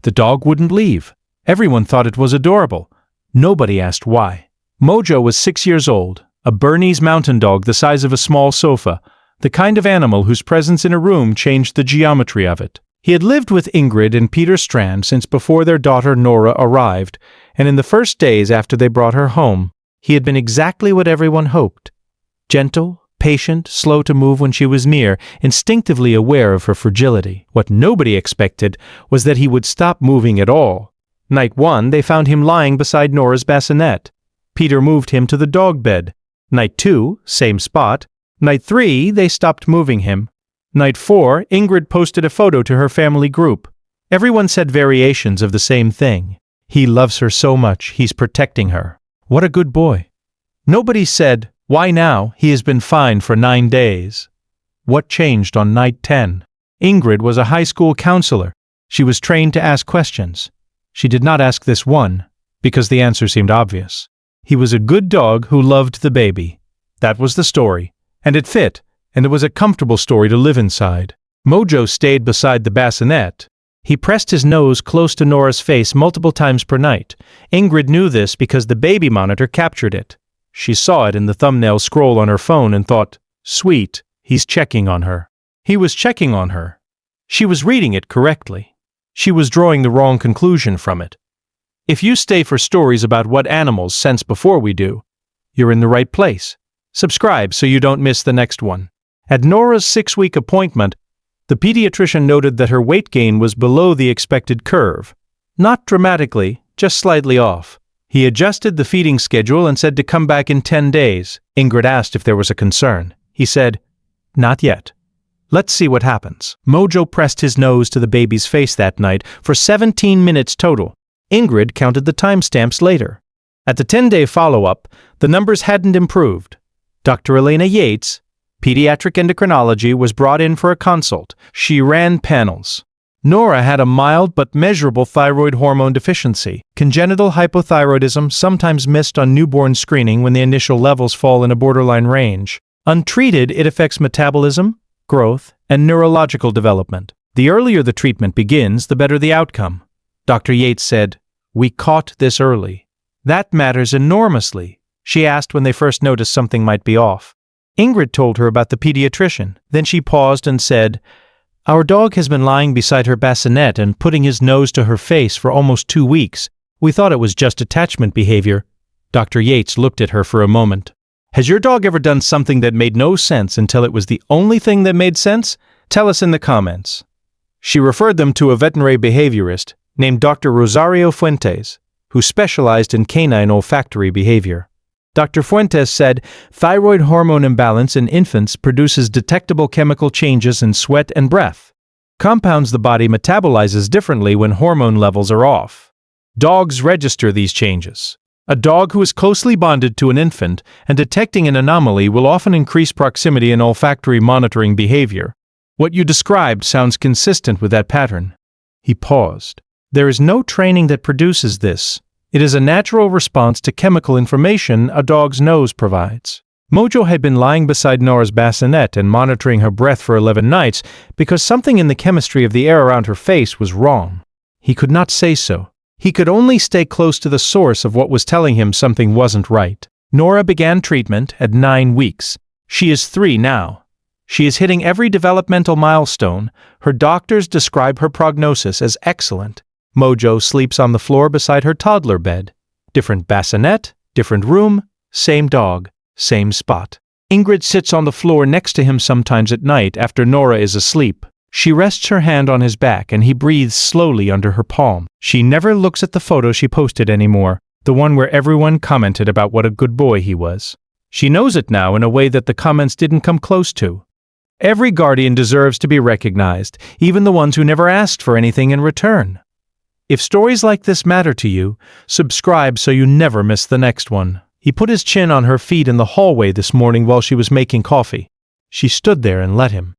The dog wouldn't leave. Everyone thought it was adorable. Nobody asked why. Mojo was 6 years old, a Bernese Mountain Dog the size of a small sofa, the kind of animal whose presence in a room changed the geometry of it. He had lived with Ingrid and Peter Strand since before their daughter Nora arrived, and in the first days after they brought her home, he had been exactly what everyone hoped. Gentle, patient, slow to move when she was near, instinctively aware of her fragility. What nobody expected was that he would stop moving at all. Night 1, they found him lying beside Nora's bassinet. Peter moved him to the dog bed. Night 2, same spot. Night 3, they stopped moving him. Night 4, Ingrid posted a photo to her family group. Everyone said variations of the same thing. He loves her so much, he's protecting her. What a good boy. Nobody said, why now? He has been fine for 9 days. What changed on night 10? Ingrid was a high school counselor. She was trained to ask questions. She did not ask this one, because the answer seemed obvious. He was a good dog who loved the baby. That was the story, and it fit, and it was a comfortable story to live inside. Mojo stayed beside the bassinet. He pressed his nose close to Nora's face multiple times per night. Ingrid knew this because the baby monitor captured it. She saw it in the thumbnail scroll on her phone and thought, sweet, he's checking on her. He was checking on her. She was reading it correctly. She was drawing the wrong conclusion from it. If you stay for stories about what animals sense before we do, you're in the right place. Subscribe so you don't miss the next one. At Nora's 6-week appointment, the pediatrician noted that her weight gain was below the expected curve. Not dramatically, just slightly off. He adjusted the feeding schedule and said to come back in 10 days. Ingrid asked if there was a concern. He said, not yet. Let's see what happens. Mojo pressed his nose to the baby's face that night for 17 minutes total. Ingrid counted the timestamps later. At the 10-day follow-up, the numbers hadn't improved. Dr. Elena Yates, pediatric endocrinology, was brought in for a consult. She ran panels. Nora had a mild but measurable thyroid hormone deficiency, congenital hypothyroidism sometimes missed on newborn screening when the initial levels fall in a borderline range. Untreated, it affects metabolism, growth, and neurological development. The earlier the treatment begins, the better the outcome. Dr. Yates said, we caught this early. That matters enormously, she asked when they first noticed something might be off. Ingrid told her about the pediatrician. Then she paused and said, our dog has been lying beside her bassinet and putting his nose to her face for almost 2 weeks. We thought it was just attachment behavior. Dr. Yates looked at her for a moment. Has your dog ever done something that made no sense until it was the only thing that made sense? Tell us in the comments. She referred them to a veterinary behaviorist named Dr. Rosario Fuentes, who specialized in canine olfactory behavior. Dr. Fuentes said thyroid hormone imbalance in infants produces detectable chemical changes in sweat and breath, compounds the body metabolizes differently when hormone levels are off. Dogs register these changes. A dog who is closely bonded to an infant and detecting an anomaly will often increase proximity in olfactory monitoring behavior. What you described sounds consistent with that pattern. He paused. There is no training that produces this. It is a natural response to chemical information a dog's nose provides. Mojo had been lying beside Nora's bassinet and monitoring her breath for 11 nights because something in the chemistry of the air around her face was wrong. He could not say so. He could only stay close to the source of what was telling him something wasn't right. Nora began treatment at 9 weeks. She is 3 now. She is hitting every developmental milestone. Her doctors describe her prognosis as excellent. Mojo sleeps on the floor beside her toddler bed. Different bassinet, different room, same dog, same spot. Ingrid sits on the floor next to him sometimes at night after Nora is asleep. She rests her hand on his back and he breathes slowly under her palm. She never looks at the photo she posted anymore, the one where everyone commented about what a good boy he was. She knows it now in a way that the comments didn't come close to. Every guardian deserves to be recognized, even the ones who never asked for anything in return. If stories like this matter to you, subscribe so you never miss the next one. He put his chin on her feet in the hallway this morning while she was making coffee. She stood there and let him.